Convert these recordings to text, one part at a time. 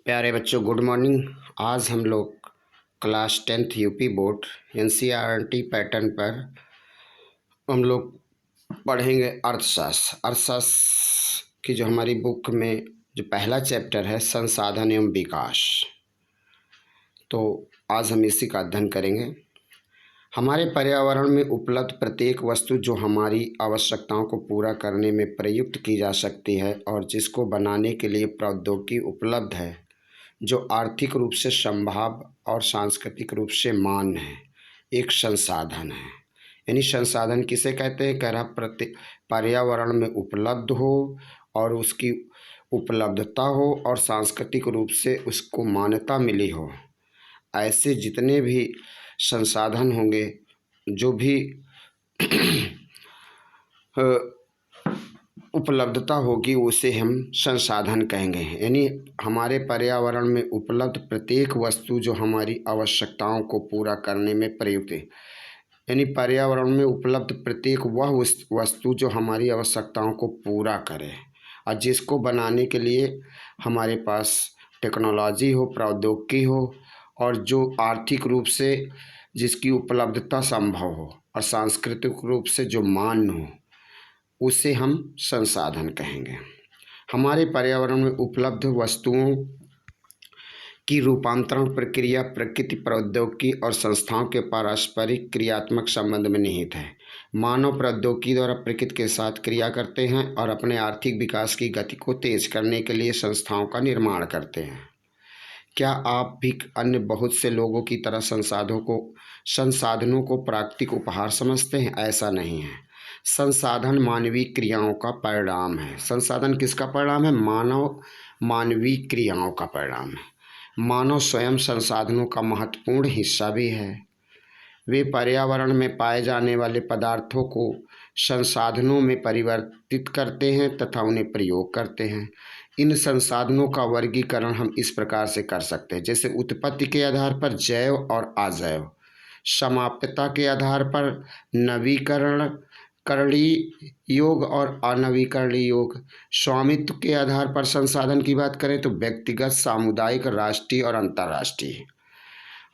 प्यारे बच्चों, good morning. आज हम लोग class 10th UP board NCERT pattern पर हम लोग पढ़ेंगे अर्थशास्त्र। अर्थशास्त्र की जो हमारी बुक में जो पहला चैप्टर है संसाधन एवं विकास, तो आज हम इसी का अध्ययन करेंगे। हमारे पर्यावरण में उपलब्ध प्रत्येक वस्तु जो हमारी आवश्यकताओं को पूरा करने में प्रयुक्त की जा सकती है और जिसको बनाने के लिए प्रौद्योगिकी उपलब्ध है, जो आर्थिक रूप से संभाव और सांस्कृतिक रूप से मान्य है, एक संसाधन है। यानी संसाधन किसे कहते हैं? कह रहा पर्यावरण में उपलब्ध हो और उसकी उपलब्धता हो और सांस्कृतिक रूप से उसको मान्यता मिली हो, ऐसे जितने भी संसाधन होंगे, जो भी उपलब्धता होगी, उसे हम संसाधन कहेंगे। यानी हमारे पर्यावरण में उपलब्ध प्रत्येक वस्तु जो हमारी आवश्यकताओं को पूरा करने में प्रयुक्त है, यानी पर्यावरण में उपलब्ध प्रत्येक वह वस्तु जो हमारी आवश्यकताओं को पूरा करे और जिसको बनाने के लिए हमारे पास टेक्नोलॉजी हो, प्रौद्योगिकी हो और जो आर्थिक रूप से जिसकी उपलब्धता संभव हो और सांस्कृतिक रूप से जो मान्य हो, उसे हम संसाधन कहेंगे। हमारे पर्यावरण में उपलब्ध वस्तुओं की रूपांतरण प्रक्रिया प्रकृति, प्रौद्योगिकी और संस्थाओं के पारस्परिक क्रियात्मक संबंध में निहित है। मानव प्रौद्योगिकी द्वारा प्रकृति के साथ क्रिया करते हैं और अपने आर्थिक विकास की गति को तेज करने के लिए संस्थाओं का निर्माण करते हैं। क्या आप भी अन्य बहुत से लोगों की तरह संसाधनों को प्राकृतिक उपहार समझते हैं? ऐसा नहीं है। संसाधन मानवीय क्रियाओं का परिणाम है। संसाधन किसका परिणाम है? मानवीय क्रियाओं का परिणाम है। मानव स्वयं संसाधनों का महत्वपूर्ण हिस्सा भी है। वे पर्यावरण में पाए जाने वाले पदार्थों को संसाधनों में परिवर्तित करते हैं तथा उन्हें प्रयोग करते हैं। इन संसाधनों का वर्गीकरण हम इस प्रकार से कर सकते हैं, जैसे उत्पत्ति के आधार पर जैव और अजैव, समाप्यता के आधार पर नवीकरणीय योग और अनवीकरणीय योग, स्वामित्व के आधार पर संसाधन की बात करें तो व्यक्तिगत, सामुदायिक, राष्ट्रीय और अंतर्राष्ट्रीय।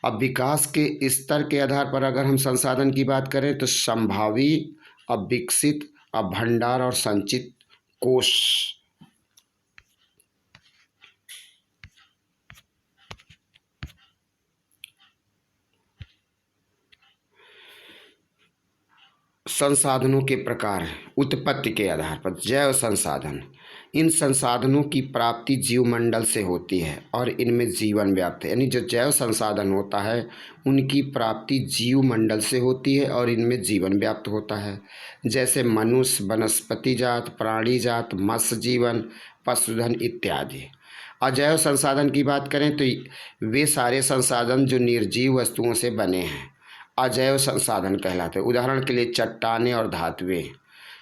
अब विकास के स्तर के आधार पर अगर हम संसाधन की बात करें तो संभावी, अब विकसित, अब भंडार और संचित कोष। संसाधनों के प्रकार उत्पत्ति के आधार पर जैव संसाधन। इन संसाधनों की प्राप्ति जीवमंडल से होती है और इनमें जीवन व्याप्त है। यानी जो जैव संसाधन होता है उनकी प्राप्ति जीवमंडल से होती है और इनमें जीवन व्याप्त होता है, जैसे मनुष्य, वनस्पति जात, प्राणी जात, मत्स्य जीवन, पशुधन इत्यादि। अजैव संसाधन की बात करें तो वे सारे संसाधन जो निर्जीव वस्तुओं से बने हैं अजैव संसाधन कहलाते हैं। उदाहरण के लिए चट्टानें और धातुएं।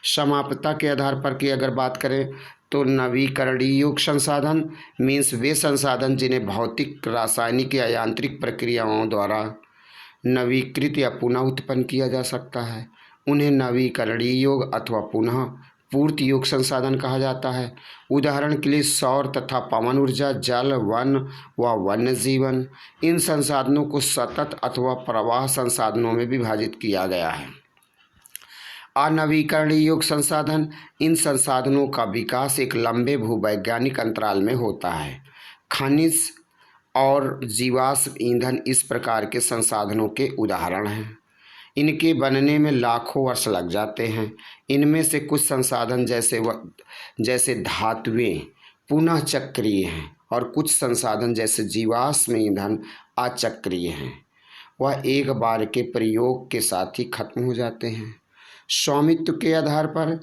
समाप्यता के आधार पर की अगर बात करें तो नवीकरणीय संसाधन मीन्स वे संसाधन जिन्हें भौतिक, रासायनिक या यांत्रिक प्रक्रियाओं द्वारा नवीकृत या पुनः उत्पन्न किया जा सकता है। उन्हें नवीकरणीय योग अथवा पुनः पूर्ति योग संसाधन कहा जाता है। उदाहरण के लिए सौर तथा पवन ऊर्जा, जल, वन व वन्य जीवन। इन संसाधनों को सतत अथवा प्रवाह संसाधनों में विभाजित किया गया है। अनवीकरणीय योग संसाधन, इन संसाधनों का विकास एक लंबे भूवैज्ञानिक अंतराल में होता है। खनिज और जीवाश्म ईंधन इस प्रकार के संसाधनों के उदाहरण हैं। इनके बनने में लाखों वर्ष लग जाते हैं। इनमें से कुछ संसाधन जैसे धातुएं पुनः चक्रीय हैं और कुछ संसाधन जैसे जीवाश्म ईंधन अचक्रीय हैं, वह एक बार के प्रयोग के साथ ही खत्म हो जाते हैं। स्वामित्व के आधार पर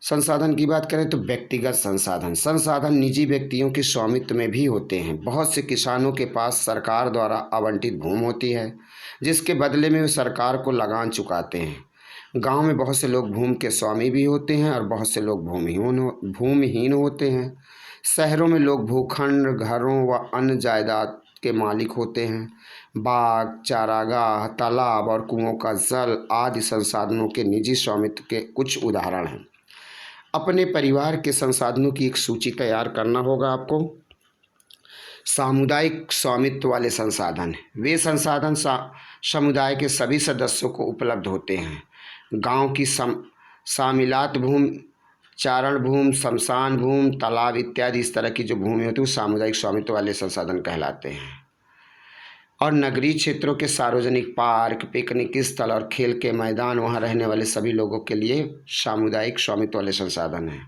संसाधन की बात करें तो व्यक्तिगत संसाधन निजी व्यक्तियों के स्वामित्व में भी होते हैं। बहुत से किसानों के पास सरकार द्वारा आवंटित भूमि होती है, जिसके बदले में वे सरकार को लगान चुकाते हैं। गांव में बहुत से लोग भूमि के स्वामी भी होते हैं और बहुत से लोग भूमिहीन होते हैं। शहरों में लोग भूखंड, घरों व अन्य जायदाद के मालिक होते हैं। बाग, चारागाह, तालाब और कुओं का जल आदि संसाधनों के निजी स्वामित्व के कुछ उदाहरण हैं। अपने परिवार के संसाधनों की एक सूची तैयार करना होगा आपको। सामुदायिक स्वामित्व वाले संसाधन, वे संसाधन समुदाय के सभी सदस्यों को उपलब्ध होते हैं। गांव की शामिलात भूमि, चारण भूमि, शमशान भूमि, तालाब इत्यादि इस तरह की जो भूमि होती है वो सामुदायिक स्वामित्व वाले संसाधन कहलाते हैं। और नगरीय क्षेत्रों के सार्वजनिक पार्क, पिकनिक स्थल और खेल के मैदान वहाँ रहने वाले सभी लोगों के लिए सामुदायिक स्वामित्व वाले संसाधन हैं।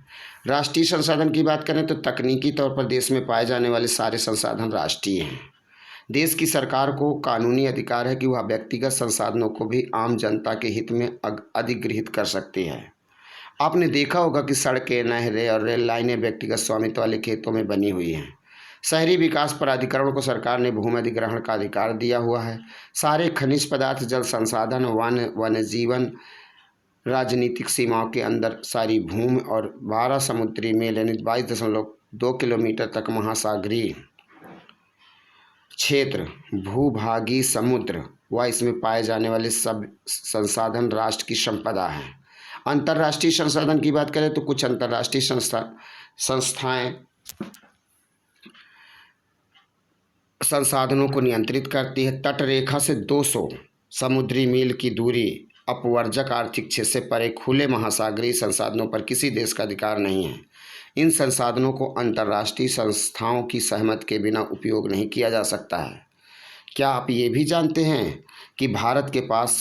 राष्ट्रीय संसाधन की बात करें तो तकनीकी तौर पर देश में पाए जाने वाले सारे संसाधन राष्ट्रीय हैं। देश की सरकार को कानूनी अधिकार है कि वह व्यक्तिगत संसाधनों को भी आम जनता के हित में अधिग्रहित कर सकती है। आपने देखा होगा कि सड़कें, नहरें और रेल लाइनें व्यक्तिगत स्वामित्व वाले खेतों में बनी हुई हैं। शहरी विकास प्राधिकरण को सरकार ने भूमि अधिग्रहण का अधिकार दिया हुआ है। सारे खनिज पदार्थ, जल संसाधन, वन्य जीवन, राजनीतिक सीमाओं के अंदर सारी भूमि और 12 समुद्री मील यानी 22.2 किलोमीटर तक महासागरीय क्षेत्र, भूभागी समुद्र व इसमें पाए जाने वाले सब संसाधन राष्ट्र की संपदा है। अंतर्राष्ट्रीय संसाधन की बात करें तो कुछ अंतर्राष्ट्रीय संस्थाएं संसाधनों को नियंत्रित करती है। तटरेखा से 200 समुद्री मील की दूरी अपवर्जक आर्थिक क्षेत्र से परे खुले महासागरीय संसाधनों पर किसी देश का अधिकार नहीं है। इन संसाधनों को अंतर्राष्ट्रीय संस्थाओं की सहमति के बिना उपयोग नहीं किया जा सकता है। क्या आप ये भी जानते हैं कि भारत के पास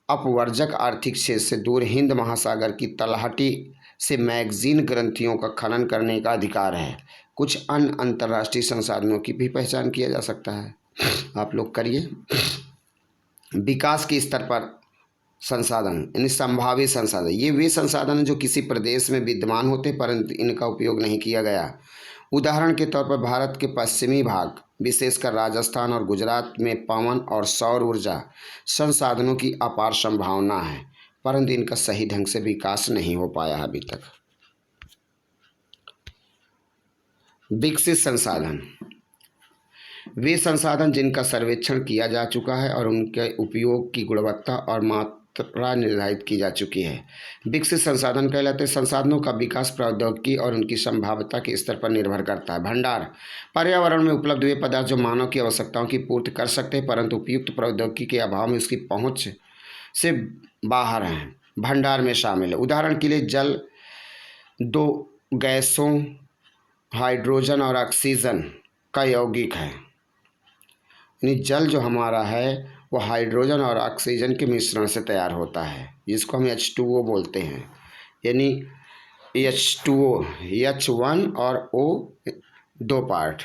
अपवर्जक आर्थिक क्षेत्र से दूर हिंद महासागर की तलहटी से मैगजीन ग्रंथियों का खनन करने का अधिकार है। कुछ अन्य अंतर्राष्ट्रीय संसाधनों की भी पहचान किया जा सकता है, आप लोग करिए। विकास के स्तर पर संसाधन यानी संभावित संसाधन, ये वे संसाधन हैं जो किसी प्रदेश में विद्यमान होते परंतु इनका उपयोग नहीं किया गया। उदाहरण के तौर पर भारत के पश्चिमी भाग, विशेषकर राजस्थान और गुजरात में पवन और सौर ऊर्जा संसाधनों की अपार संभावना है, परंतु इनका सही ढंग से विकास नहीं हो पाया अभी तक। विकसित संसाधन, वे संसाधन जिनका सर्वेक्षण किया जा चुका है और उनके उपयोग की गुणवत्ता और मात्रा निर्धारित की जा चुकी है, विकसित संसाधन कहलाते हैं। संसाधनों का विकास प्रौद्योगिकी और उनकी संभाव्यता के स्तर पर निर्भर करता है। भंडार, पर्यावरण में उपलब्ध वे पदार्थ जो मानव की आवश्यकताओं की पूर्ति कर सकते हैं परंतु उपयुक्त प्रौद्योगिकी के अभाव में उसकी पहुँच से बाहर हैं, भंडार में शामिल है। उदाहरण के लिए जल 2 गैसों हाइड्रोजन और ऑक्सीजन का यौगिक है। यानी जल जो हमारा है वो हाइड्रोजन और ऑक्सीजन के मिश्रण से तैयार होता है, जिसको हम H2O बोलते हैं। यानी H2O, H1 और O 2 पार्ट।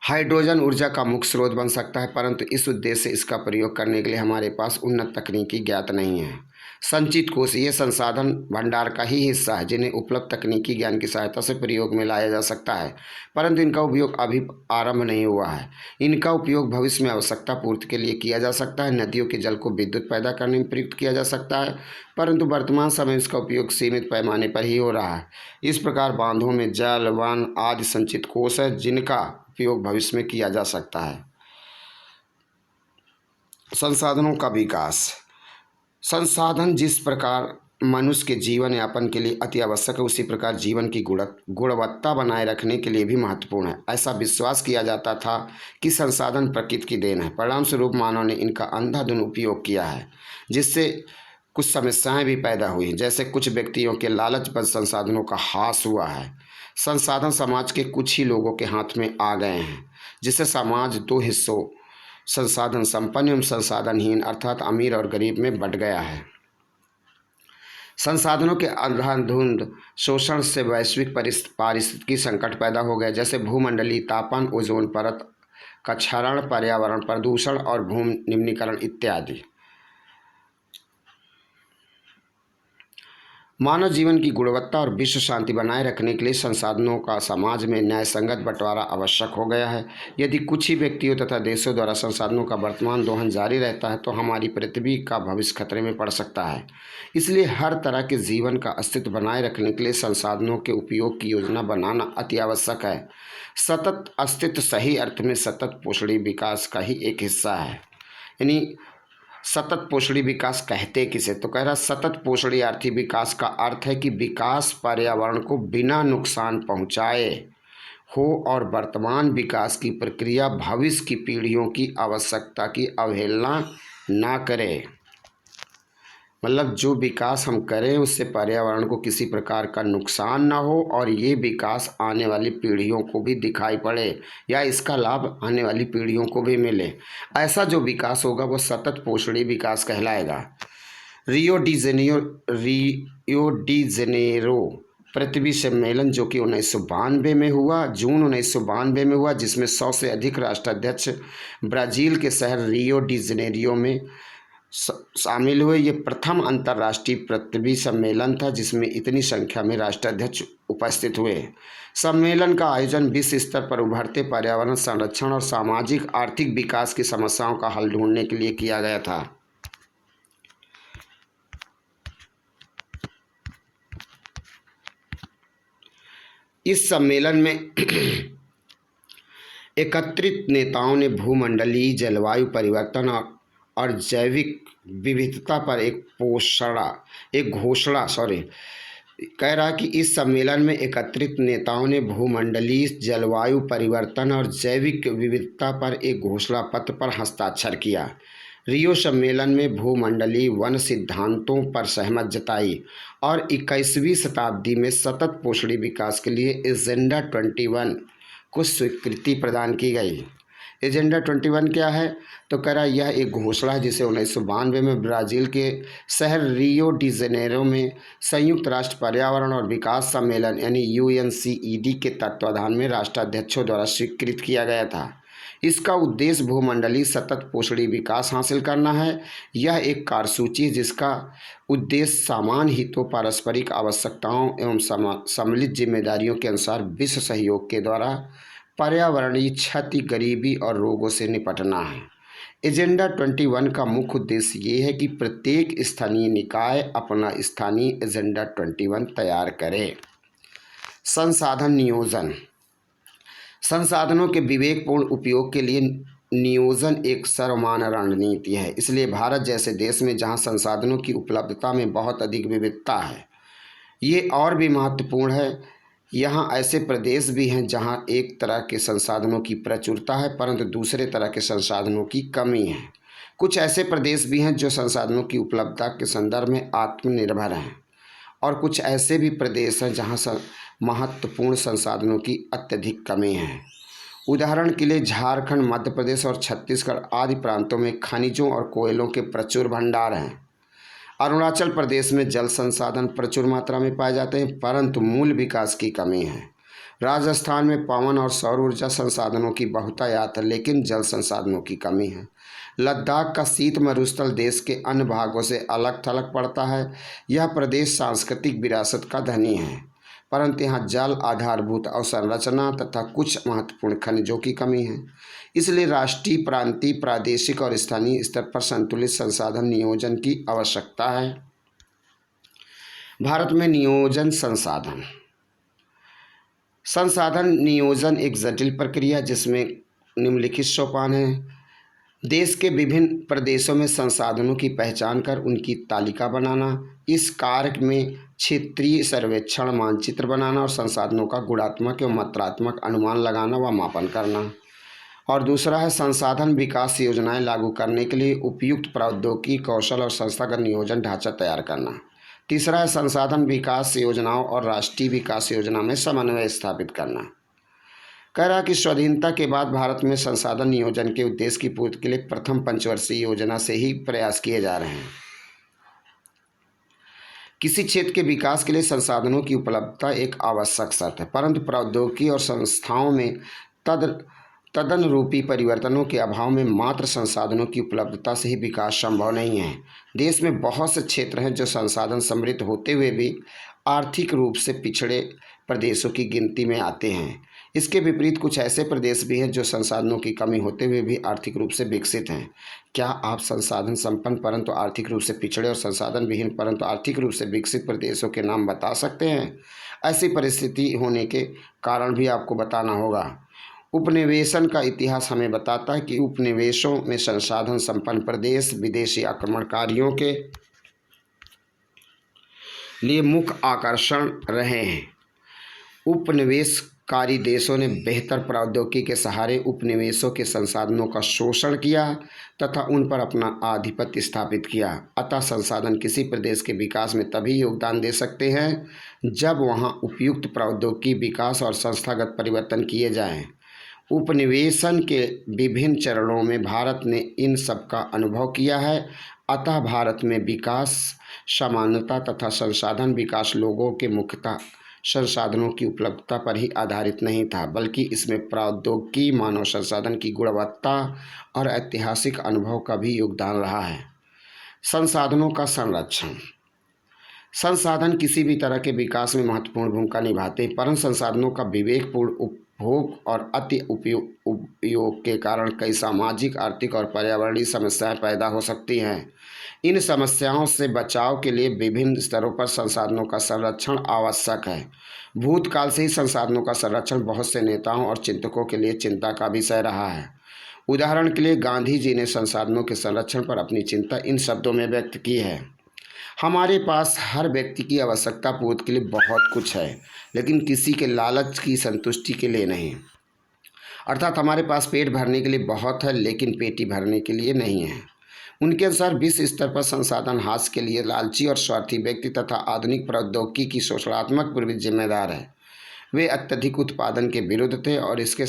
हाइड्रोजन ऊर्जा का मुख्य स्रोत बन सकता है परंतु इस उद्देश्य से इसका प्रयोग करने के लिए हमारे पास उन्नत तकनीकी ज्ञात नहीं है। संचित कोष, ये संसाधन भंडार का ही हिस्सा है जिन्हें उपलब्ध तकनीकी ज्ञान की सहायता से प्रयोग में लाया जा सकता है परंतु इनका उपयोग अभी आरंभ नहीं हुआ है। इनका उपयोग भविष्य में आवश्यकता पूर्ति के लिए किया जा सकता है। नदियों के जल को विद्युत पैदा करने में प्रयुक्त किया जा सकता है परंतु वर्तमान समय इसका उपयोग सीमित पैमाने पर ही हो रहा है। इस प्रकार बांधों में जल, वन आदि संचित कोष है जिनका उपयोग भविष्य में किया जा सकता है। संसाधनों का विकास, संसाधन जिस प्रकार मनुष्य के जीवन यापन के लिए अति आवश्यक है उसी प्रकार जीवन की गुणवत्ता बनाए रखने के लिए भी महत्वपूर्ण है। ऐसा विश्वास किया जाता था कि संसाधन प्रकृति की देन है, परिणाम स्वरूप मानव ने इनका अंधाधुंध उपयोग किया है जिससे कुछ समस्याएं भी पैदा हुई, जैसे कुछ व्यक्तियों के लालचवश संसाधनों का ह्रास हुआ है। संसाधन समाज के कुछ ही लोगों के हाथ में आ गए हैं जिससे समाज 2 हिस्सों संसाधन संपन्न एवं संसाधनहीन अर्थात अमीर और गरीब में बंट गया है। संसाधनों के अंधाधुंध शोषण से वैश्विक पारिस्थितिकी संकट पैदा हो गया, जैसे भूमंडलीय तापन, ओजोन परत का क्षरण, पर्यावरण प्रदूषण और भूमि निम्नीकरण इत्यादि। मानव जीवन की गुणवत्ता और विश्व शांति बनाए रखने के लिए संसाधनों का समाज में न्यायसंगत बंटवारा आवश्यक हो गया है। यदि कुछ ही व्यक्तियों तथा देशों द्वारा संसाधनों का वर्तमान दोहन जारी रहता है तो हमारी पृथ्वी का भविष्य खतरे में पड़ सकता है। इसलिए हर तरह के जीवन का अस्तित्व बनाए रखने के लिए संसाधनों के उपयोग की योजना बनाना अति आवश्यक है। सतत अस्तित्व सही अर्थ में सतत पोषणीय विकास का ही एक हिस्सा है। यानी सतत पोषणीय विकास कहते किसे, तो कह रहा सतत पोषणीय आर्थिक विकास का अर्थ है कि विकास पर्यावरण को बिना नुकसान पहुंचाए हो और वर्तमान विकास की प्रक्रिया भविष्य की पीढ़ियों की आवश्यकता की अवहेलना ना करे। मतलब जो विकास हम करें उससे पर्यावरण को किसी प्रकार का नुकसान ना हो और ये विकास आने वाली पीढ़ियों को भी दिखाई पड़े या इसका लाभ आने वाली पीढ़ियों को भी मिले। ऐसा जो विकास होगा वो सतत पोषणीय विकास कहलाएगा। रियो डी जेनेरो पृथ्वी सम्मेलन जो कि 1992 में हुआ, जून 1992 में हुआ, जिसमें 100 से अधिक राष्ट्राध्यक्ष ब्राज़ील के शहर रियो डी जेनेरियो में शामिल हुए। ये प्रथम अंतर्राष्ट्रीय पृथ्वी सम्मेलन था जिसमें इतनी संख्या में राष्ट्राध्यक्ष उपस्थित हुए। सम्मेलन का आयोजन विश्व स्तर पर उभरते पर्यावरण संरक्षण और सामाजिक आर्थिक विकास की समस्याओं का हल ढूंढने के लिए किया गया था। इस सम्मेलन में एकत्रित नेताओं ने भूमंडलीय जलवायु परिवर्तन और जैविक विविधता पर एक घोषणा कह रहा कि इस सम्मेलन में एकत्रित नेताओं ने भूमंडलीय जलवायु परिवर्तन और जैविक विविधता पर एक घोषणा पत्र पर हस्ताक्षर किया। रियो सम्मेलन में भूमंडलीय वन सिद्धांतों पर सहमत जताई और 21वीं शताब्दी में सतत पोषणीय विकास के लिए एजेंडा 21 को स्वीकृति प्रदान की गई। एजेंडा 21 क्या है? तो कह रहा यह एक घोषणा है जिसे 1992 में ब्राज़ील के शहर रियो डी जेनेरो में संयुक्त राष्ट्र पर्यावरण और विकास सम्मेलन यानी UNCED के तत्वाधान में राष्ट्राध्यक्षों द्वारा स्वीकृत किया गया था। इसका उद्देश्य भूमंडलीय सतत पोषणीय विकास हासिल करना है। यह एक कार्यसूची है जिसका उद्देश्य समान हितों, पारस्परिक आवश्यकताओं एवं सम्मिलित जिम्मेदारियों के अनुसार विश्व सहयोग के द्वारा पर्यावरणीय क्षति, गरीबी और रोगों से निपटना है। एजेंडा 21 का मुख्य उद्देश्य ये है कि प्रत्येक स्थानीय निकाय अपना स्थानीय एजेंडा 21 तैयार करे। संसाधन नियोजन। संसाधनों के विवेकपूर्ण उपयोग के लिए नियोजन एक सर्वमान्य रणनीति है। इसलिए भारत जैसे देश में जहां संसाधनों की उपलब्धता में बहुत अधिक विविधता है, ये और भी महत्वपूर्ण है। यहाँ ऐसे प्रदेश भी हैं जहाँ एक तरह के संसाधनों की प्रचुरता है परंतु दूसरे तरह के संसाधनों की कमी है। कुछ ऐसे प्रदेश भी हैं जो संसाधनों की उपलब्धता के संदर्भ में आत्मनिर्भर हैं और कुछ ऐसे भी प्रदेश हैं जहाँ महत्वपूर्ण संसाधनों की अत्यधिक कमी है। उदाहरण के लिए झारखंड, मध्य प्रदेश और छत्तीसगढ़ आदि प्रांतों में खनिजों और कोयलों के प्रचुर भंडार हैं। अरुणाचल प्रदेश में जल संसाधन प्रचुर मात्रा में पाए जाते हैं परंतु मूल विकास की कमी है। राजस्थान में पवन और सौर ऊर्जा संसाधनों की बहुतायत है लेकिन जल संसाधनों की कमी है। लद्दाख का शीत मरुस्थल देश के अन्य भागों से अलग थलग पड़ता है। यह प्रदेश सांस्कृतिक विरासत का धनी है परंतु यहाँ जल, आधारभूत अवसंरचना तथा कुछ महत्वपूर्ण खनिजों की कमी है। इसलिए राष्ट्रीय, प्रांतीय, प्रादेशिक और स्थानीय स्तर पर संतुलित संसाधन नियोजन की आवश्यकता है। भारत में नियोजन संसाधन नियोजन एक जटिल प्रक्रिया जिसमें निम्नलिखित सोपान हैं। देश के विभिन्न प्रदेशों में संसाधनों की पहचान कर उनकी तालिका बनाना, इस कार्य में क्षेत्रीय सर्वेक्षण, मानचित्र बनाना और संसाधनों का गुणात्मक एवं मात्रात्मक अनुमान लगाना व मापन करना। और दूसरा है संसाधन विकास योजनाएं लागू करने के लिए उपयुक्त प्रौद्योगिकी, कौशल और संस्थागत नियोजन ढांचा तैयार करना। तीसरा है संसाधन विकास योजनाओं और राष्ट्रीय विकास योजना में समन्वय स्थापित करना। कह रहा कि स्वाधीनता के बाद भारत में संसाधन नियोजन के उद्देश्य की पूर्ति के लिए प्रथम पंचवर्षीय योजना से ही प्रयास किए जा रहे हैं। किसी क्षेत्र के विकास के लिए संसाधनों की उपलब्धता एक आवश्यक शर्त है परंतु प्रौद्योगिकी और संस्थाओं में तदनुरूपी परिवर्तनों के अभाव में मात्र संसाधनों की उपलब्धता से ही विकास संभव नहीं है। देश में बहुत से क्षेत्र हैं जो संसाधन समृद्ध होते हुए भी आर्थिक रूप से पिछड़े प्रदेशों की गिनती में आते हैं। इसके विपरीत कुछ ऐसे प्रदेश भी हैं जो संसाधनों की कमी होते हुए भी आर्थिक रूप से विकसित हैं। क्या आप संसाधन संपन्न परंतु आर्थिक रूप से पिछड़े और संसाधन विहीन परंतु आर्थिक रूप से विकसित प्रदेशों के नाम बता सकते हैं? ऐसी परिस्थिति होने के कारण भी आपको बताना होगा। उपनिवेशन का इतिहास हमें बताता है कि उपनिवेशों में संसाधन संपन्न प्रदेश विदेशी आक्रमणकारियों के लिए मुख्य आकर्षण रहे हैं। उपनिवेश कारी देशों ने बेहतर प्रौद्योगिकी के सहारे उपनिवेशों के संसाधनों का शोषण किया तथा उन पर अपना आधिपत्य स्थापित किया। अतः संसाधन किसी प्रदेश के विकास में तभी योगदान दे सकते हैं जब वहाँ उपयुक्त प्रौद्योगिकी विकास और संस्थागत परिवर्तन किए जाएं। उपनिवेशन के विभिन्न चरणों में भारत ने इन सब का अनुभव किया है। अतः भारत में विकास समानता तथा संसाधन विकास लोगों के मुख्यतः संसाधनों की उपलब्धता पर ही आधारित नहीं था, बल्कि इसमें प्रौद्योगिकी, मानव संसाधन की गुणवत्ता और ऐतिहासिक अनुभव का भी योगदान रहा है। संसाधनों का संरक्षण। संसाधन किसी भी तरह के विकास में महत्वपूर्ण भूमिका निभाते हैं, परंतु संसाधनों का विवेकपूर्ण उपभोग और अति उपयोग के कारण कई सामाजिक, आर्थिक और पर्यावरणीय समस्याएं पैदा हो सकती हैं। इन समस्याओं से बचाव के लिए विभिन्न स्तरों पर संसाधनों का संरक्षण आवश्यक है। भूतकाल से ही संसाधनों का संरक्षण बहुत से नेताओं और चिंतकों के लिए चिंता का विषय रहा है। उदाहरण के लिए गांधी जी ने संसाधनों के संरक्षण पर अपनी चिंता इन शब्दों में व्यक्त की है: हमारे पास हर व्यक्ति की आवश्यकता पूर्ति के लिए बहुत कुछ है, लेकिन किसी के लालच की संतुष्टि के लिए नहीं। अर्थात हमारे पास पेट भरने के लिए बहुत है, लेकिन पेटी भरने के लिए नहीं है। उनके अनुसार विश्व स्तर पर संसाधन ह्रास के लिए लालची और स्वार्थी व्यक्ति तथा आधुनिक प्रौद्योगिकी की शोषणात्मक प्रवृत्ति जिम्मेदार है। वे अत्यधिक उत्पादन के विरुद्ध थे और इसके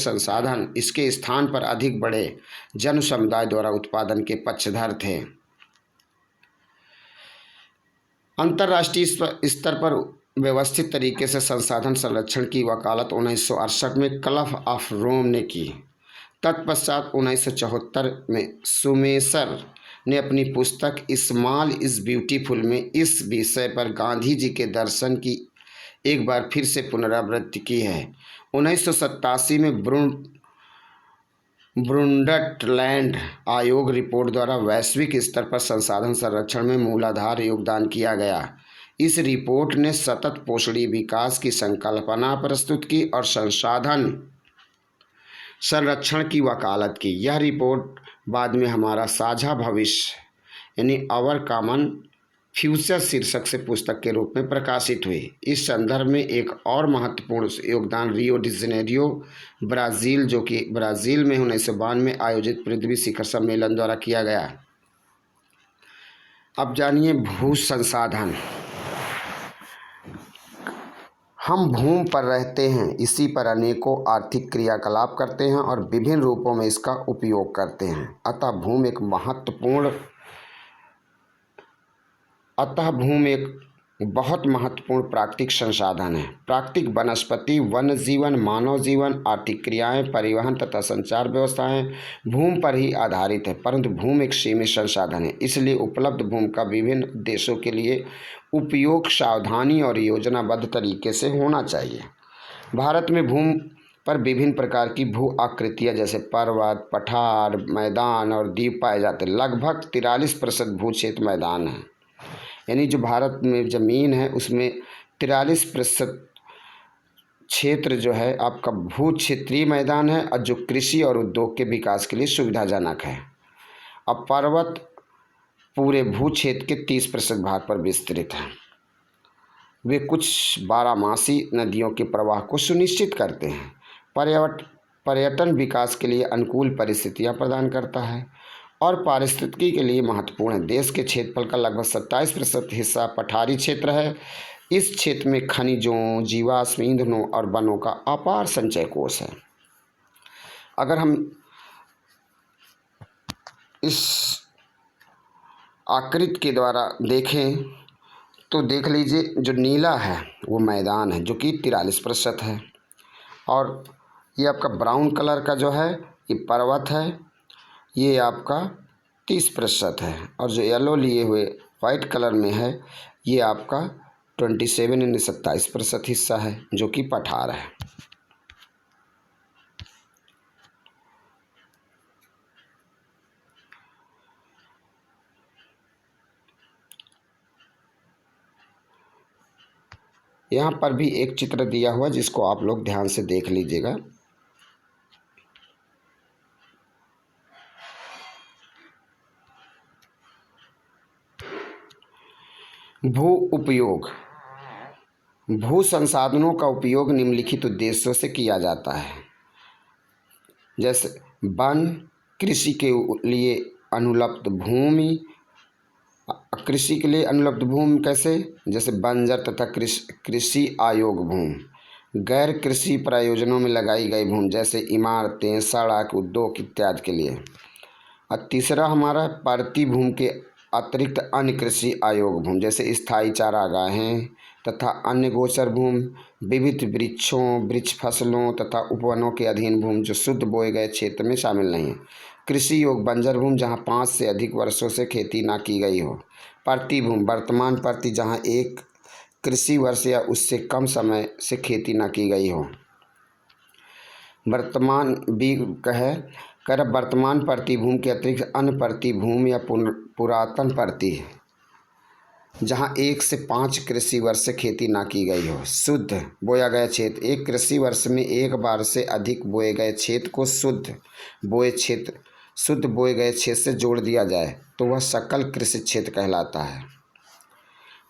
स्थान पर अधिक बड़े जन समुदाय द्वारा उत्पादन के पक्षधर थे। अंतर्राष्ट्रीय स्तर पर व्यवस्थित तरीके से संसाधन संरक्षण की वकालत 1968 में क्लब ऑफ रोम ने की। तत्पश्चात 1974 में सुमेसर ने अपनी पुस्तक स्मॉल इज़ ब्यूटीफुल में इस विषय पर गांधी जी के दर्शन की एक बार फिर से पुनरावृत्ति की है। 1987 में ब्रुंडटलैंड आयोग रिपोर्ट द्वारा वैश्विक स्तर पर संसाधन संरक्षण में मूलाधार योगदान किया गया। इस रिपोर्ट ने सतत पोषणीय विकास की संकल्पना प्रस्तुत की और संसाधन संरक्षण की वकालत की। यह रिपोर्ट बाद में हमारा साझा भविष्य यानी आवर कॉमन फ्यूचर शीर्षक से पुस्तक के रूप में प्रकाशित हुई। इस संदर्भ में एक और महत्वपूर्ण योगदान रियो डी जेनेरियो ब्राज़ील, जो कि ब्राज़ील में 1992 में आयोजित पृथ्वी शिखर सम्मेलन द्वारा किया गया। अब जानिए भू संसाधन। हम भूमि पर रहते हैं, इसी पर अनेकों आर्थिक क्रियाकलाप करते हैं और विभिन्न रूपों में इसका उपयोग करते हैं। अतः भूमि एक बहुत महत्वपूर्ण प्राकृतिक संसाधन है। प्राकृतिक वनस्पति, वन्य जीवन, मानव जीवन, आर्थिक क्रियाएं, परिवहन तथा संचार व्यवस्थाएं भूमि पर ही आधारित है, परंतु भूमि एक सीमित संसाधन है। इसलिए उपलब्ध भूमि का विभिन्न उद्देश्यों के लिए उपयोग सावधानी और योजनाबद्ध तरीके से होना चाहिए। भारत में भूमि पर विभिन्न प्रकार की भू आकृतियाँ जैसे पर्वत, पठार, मैदान और द्वीप पाए जाते हैं। लगभग 43% भू क्षेत्र मैदान है, यानी जो भारत में ज़मीन है उसमें 43% क्षेत्र जो है आपका भू क्षेत्रीय मैदान है और जो कृषि और उद्योग के विकास के लिए सुविधाजनक है। अब पर्वत पूरे भू क्षेत्र के 30% भाग पर विस्तृत हैं। वे कुछ बारहमासी नदियों के प्रवाह को सुनिश्चित करते हैं। पर्यटन विकास के लिए अनुकूल परिस्थितियां प्रदान करता है और पारिस्थितिकी के लिए महत्वपूर्ण है। देश के क्षेत्रफल का लगभग 27% हिस्सा पठारी क्षेत्र है। इस क्षेत्र में खनिजों, जीवाश्म ईंधनों और वनों का अपार संचय कोष है। अगर हम इस आकृति के द्वारा देखें तो देख लीजिए, जो नीला है वो मैदान है जो कि 43% है, और ये आपका ब्राउन कलर का जो है ये पर्वत है, ये आपका 30% है, और जो येलो लिए हुए वाइट कलर में है ये आपका 27% हिस्सा है जो कि पठार है। यहाँ पर भी एक चित्र दिया हुआ जिसको आप लोग ध्यान से देख लीजिएगा। भू उपयोग। भू संसाधनों का उपयोग निम्नलिखित उद्देश्यों से किया जाता है, जैसे वन, कृषि के लिए अनुपलब्ध भूमि। कृषि के लिए अनुपलब्ध भूमि कैसे, जैसे बंजर तथा कृषि अयोग्य भूमि। गैर कृषि प्रयोजनों में लगाई गई भूमि, जैसे इमारतें, सड़क, उद्योग इत्यादि के लिए। और तीसरा हमारा परती भूमि के अतिरिक्त अन्य कृषि अयोग्य भूमि, जैसे स्थायी चारागाहें तथा अन्य गोचर भूमि, विविध वृक्षों, वृक्ष फसलों तथा उपवनों के अधीन भूमि जो शुद्ध बोए गए क्षेत्र में शामिल नहीं है। कृषि योग्य बंजर भूमि जहाँ 5 से अधिक वर्षों से खेती ना की गई हो। परती भूमि, वर्तमान परती जहाँ एक कृषि वर्ष या उससे कम समय से खेती ना की गई हो। वर्तमान भी कर वर्तमान परती भूमि के अतिरिक्त अन्य परती भूमि या पुरातन परती जहाँ 1 से 5 कृषि वर्ष से खेती ना की गई हो। शुद्ध बोया गया क्षेत्र, एक कृषि वर्ष में एक बार से अधिक बोए गए क्षेत्र को शुद्ध बोए गए क्षेत्र से जोड़ दिया जाए तो वह सकल कृषि क्षेत्र कहलाता है।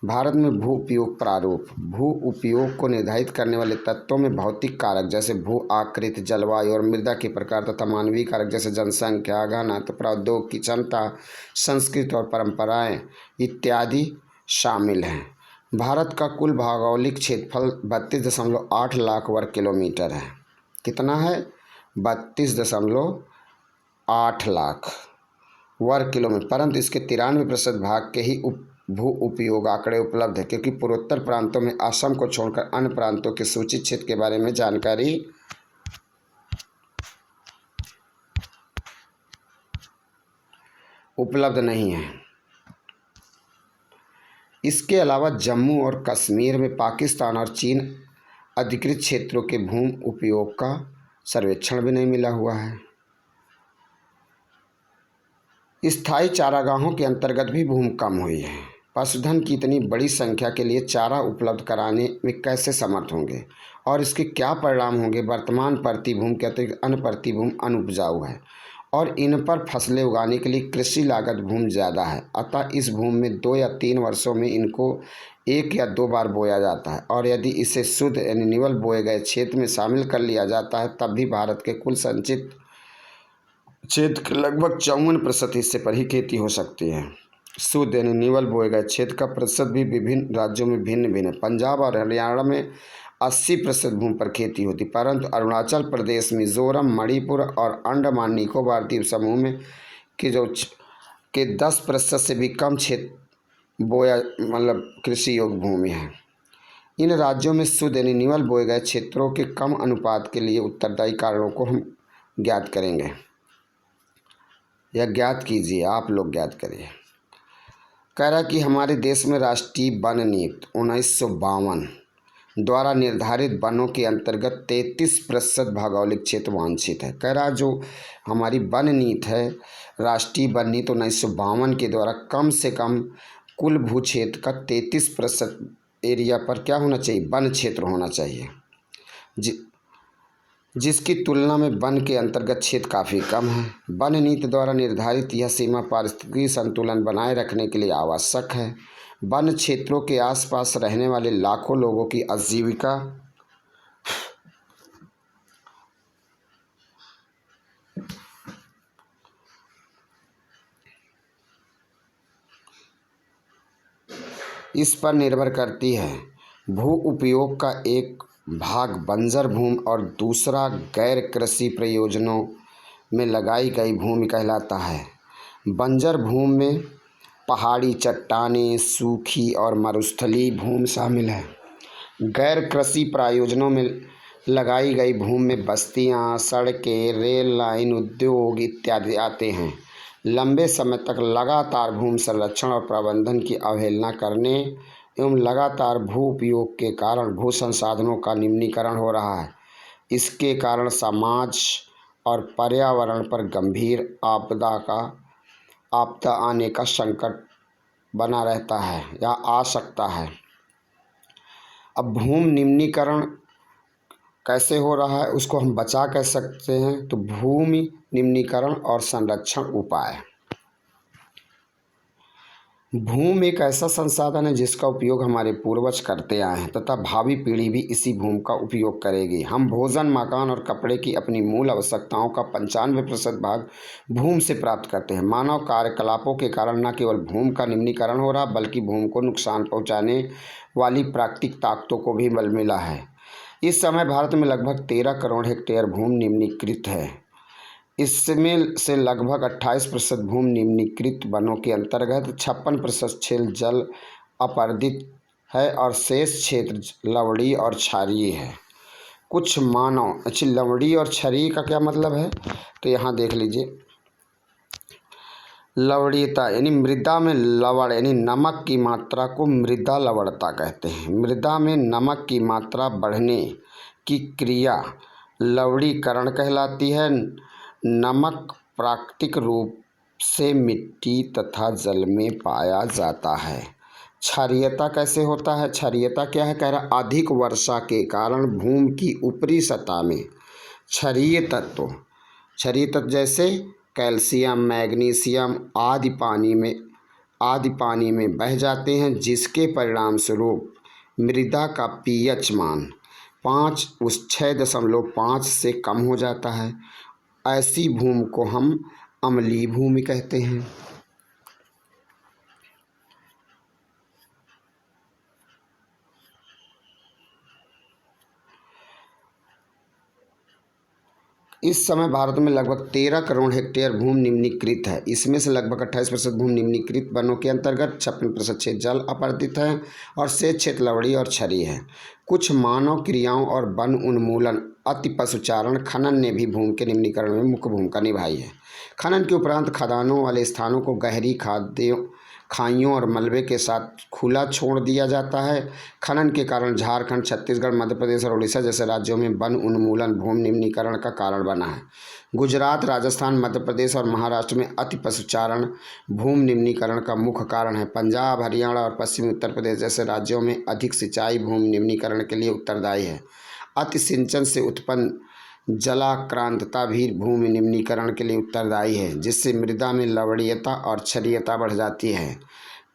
भारत में भू उपयोग प्रारूप, भू उपयोग को निर्धारित करने वाले तत्वों में भौतिक कारक जैसे भू आकृति, जलवायु और मृदा के प्रकार तथा मानवीय कारक जैसे जनसंख्या, घनत्व, प्रौद्योगिकी क्षमता, संस्कृति और परंपराएं इत्यादि शामिल हैं। भारत का कुल भौगोलिक क्षेत्रफल 32.8 लाख वर्ग किलोमीटर है। कितना है? 32.8 लाख वर्ग किलोमीटर, परंतु इसके 93% भाग के ही भू उपयोग आंकड़े उपलब्ध है, क्योंकि पूर्वोत्तर प्रांतों में असम को छोड़कर अन्य प्रांतों के सूचित क्षेत्र के बारे में जानकारी उपलब्ध नहीं है। इसके अलावा जम्मू और कश्मीर में पाकिस्तान और चीन अधिकृत क्षेत्रों के भूमि उपयोग का सर्वेक्षण भी नहीं मिला हुआ है। स्थायी चारागाहों के अंतर्गत भी भूमि कम हुई है। पशुधन की इतनी बड़ी संख्या के लिए चारा उपलब्ध कराने में कैसे समर्थ होंगे और इसके क्या परिणाम होंगे। वर्तमान परती भूमि के अतिरिक्त अन्य परती भूमि अनुपजाऊ है और इन पर फसलें उगाने के लिए कृषि लागत भूमि ज़्यादा है, अतः इस भूमि में 2 या 3 वर्षों में इनको 1 या 2 बार बोया जाता है और यदि इसे शुद्ध यानी निवल बोए गए क्षेत्र में शामिल कर लिया जाता है तब भी भारत के कुल संचित क्षेत्र के लगभग 54% हिस्से पर ही खेती हो सकती है। शुद्ध यानी निवल बोए गए क्षेत्र का प्रतिशत भी विभिन्न राज्यों में भिन्न भिन्न है। पंजाब और हरियाणा में 80% भूमि पर खेती होती, परंतु अरुणाचल प्रदेश, मिजोरम, मणिपुर और अंडमान निकोबार द्वीप समूह में के 10% से भी कम क्षेत्र बोया कृषि योग्य भूमि है। इन राज्यों में शुद्ध यानी निवल बोए गए क्षेत्रों के कम अनुपात के लिए उत्तरदायी कारणों को हम ज्ञात करेंगे या ज्ञात कीजिए, आप लोग ज्ञात करिए। कह रहा कि हमारे देश में राष्ट्रीय वन नीति 1952 द्वारा निर्धारित वनों के अंतर्गत 33% भौगोलिक क्षेत्र वांछित है। कह रहा जो हमारी वन नीति है, राष्ट्रीय वन नीति 1952 के द्वारा कम से कम कुल भू क्षेत्र का 33% एरिया पर क्या होना चाहिए? वन क्षेत्र होना चाहिए, जिसकी तुलना में वन के अंतर्गत क्षेत्र काफ़ी कम है। वन नीति द्वारा निर्धारित यह सीमा पारिस्थितिकी संतुलन बनाए रखने के लिए आवश्यक है। वन क्षेत्रों के आसपास रहने वाले लाखों लोगों की आजीविका इस पर निर्भर करती है। भू उपयोग का एक भाग बंजर भूमि और दूसरा गैर कृषि प्रयोजनों में लगाई गई भूमि कहलाता है। बंजर भूमि में पहाड़ी चट्टानें, सूखी और मरुस्थलीय भूमि शामिल है। गैर कृषि प्रयोजनों में लगाई गई भूमि में बस्तियां, सड़कें, रेल लाइन, उद्योग इत्यादि आते हैं। लंबे समय तक लगातार भूमि संरक्षण और प्रबंधन की अवहेलना करने एवं लगातार भू उपयोग के कारण भू संसाधनों का निम्नीकरण हो रहा है। इसके कारण समाज और पर्यावरण पर गंभीर आपदा आने का संकट बना रहता है या आ सकता है। अब भूमि निम्नीकरण कैसे हो रहा है उसको हम बचा कह सकते हैं, तो भूमि निम्नीकरण और संरक्षण उपाय। भूमि एक ऐसा संसाधन है जिसका उपयोग हमारे पूर्वज करते आए हैं तथा भावी पीढ़ी भी इसी भूमि का उपयोग करेगी। हम भोजन, मकान और कपड़े की अपनी मूल आवश्यकताओं का 95% भाग भूमि से प्राप्त करते हैं। मानव कार्यकलापों के कारण न केवल भूमि का निम्नीकरण हो रहा बल्कि भूमि को नुकसान पहुँचाने वाली प्राकृतिक ताकतों को भी बल मिला है। इस समय भारत में लगभग 13 करोड़ हेक्टेयर भूमि निम्नीकृत है। इसमें से लगभग 28% भूमि निम्नीकृत वनों के अंतर्गत, 56% क्षेत्र जल अपरदित है और शेष क्षेत्र लवणीय और क्षारीय है। कुछ मानव लवणीय और क्षारीय का क्या मतलब है, तो यहाँ देख लीजिए। लवणीयता यानी मृदा में लवण यानी नमक की मात्रा को मृदा लवणता कहते हैं। मृदा में नमक की मात्रा बढ़ने की क्रिया लवणीकरण कहलाती है। नमक प्राकृतिक रूप से मिट्टी तथा जल में पाया जाता है। क्षारीयता कैसे होता है? क्षारीयता क्या है? कह रहा अधिक वर्षा के कारण भूमि की ऊपरी सतह में क्षारीय तत्व जैसे कैल्शियम, मैग्नीशियम आदि पानी में बह जाते हैं, जिसके परिणाम स्वरूप मृदा का पीएच मान 6.5 से कम हो जाता है। ऐसी भूमि को हम अम्लीय भूमि कहते हैं। इस समय भारत में लगभग 13 करोड़ हेक्टेयर भूमि निम्नीकृत है। इसमें से लगभग 28% भूमि निम्नीकृत वनों के अंतर्गत, 56% क्षेत्र जल अपरदित है और शेष क्षेत्र लवणीय और क्षारीय है। कुछ मानव क्रियाओं और वन उन्मूलन, अति पशुचारण, खनन ने भी भूमि के निम्नीकरण में मुख्य भूमिका निभाई है। खनन के उपरांत खदानों वाले स्थानों को गहरी खाइयों और मलबे के साथ खुला छोड़ दिया जाता है। खनन के कारण झारखंड, छत्तीसगढ़, मध्य प्रदेश और उड़ीसा जैसे राज्यों में वन उन्मूलन भूमि निम्नीकरण का कारण बना है। गुजरात, राजस्थान, मध्य प्रदेश और महाराष्ट्र में अति पशुचारण भूमि निम्नीकरण का मुख्य कारण है। पंजाब, हरियाणा और पश्चिमी उत्तर प्रदेश जैसे राज्यों में अधिक सिंचाई भूमि निम्नीकरण के लिए उत्तरदायी है। अति सिंचन से उत्पन्न जलाक्रांतता भी भूमि निम्नीकरण के लिए उत्तरदायी है, जिससे मृदा में लवणीयता और क्षारीयता बढ़ जाती है।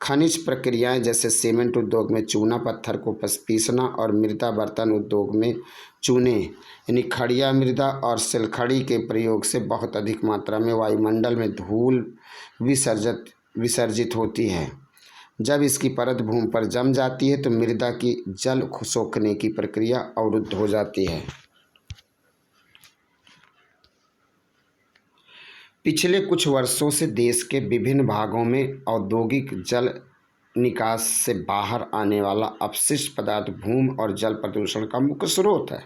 खनिज प्रक्रियाएं जैसे सीमेंट उद्योग में चूना पत्थर को पीसना और मृदा बर्तन उद्योग में चूने यानी खड़िया मृदा और सिलखड़ी के प्रयोग से बहुत अधिक मात्रा में वायुमंडल में धूल विसर्जित होती है। जब इसकी परत भूमि पर जम जाती है तो मृदा की जल सोखने की प्रक्रिया अवरुद्ध हो जाती है। पिछले कुछ वर्षों से देश के विभिन्न भागों में औद्योगिक जल निकास से बाहर आने वाला अपशिष्ट पदार्थ भूमि और जल प्रदूषण का मुख्य स्रोत है।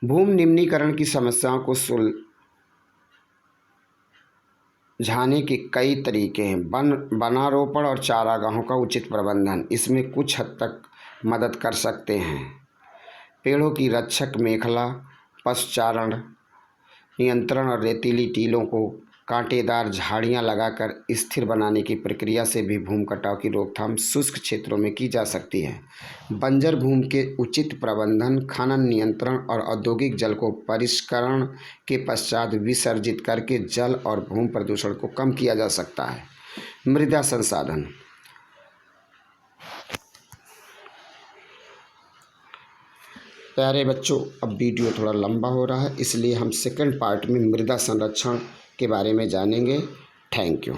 भूमि निम्नीकरण की समस्याओं को सुलझाने के कई तरीके हैं। वनारोपण और चारागाहों का उचित प्रबंधन इसमें कुछ हद तक मदद कर सकते हैं। पेड़ों की रक्षक मेखला, पशुचारण नियंत्रण और रेतीली टीलों को कांटेदार झाड़ियां लगाकर स्थिर बनाने की प्रक्रिया से भी भूमि कटाव की रोकथाम शुष्क क्षेत्रों में की जा सकती है। बंजर भूमि के उचित प्रबंधन, खनन नियंत्रण और औद्योगिक जल को परिष्करण के पश्चात विसर्जित करके जल और भूमि प्रदूषण को कम किया जा सकता है। मृदा संसाधन। प्यारे बच्चों, अब वीडियो थोड़ा लंबा हो रहा है, इसलिए हम सेकंड पार्ट में मृदा संरक्षण के बारे में जानेंगे। Thank you.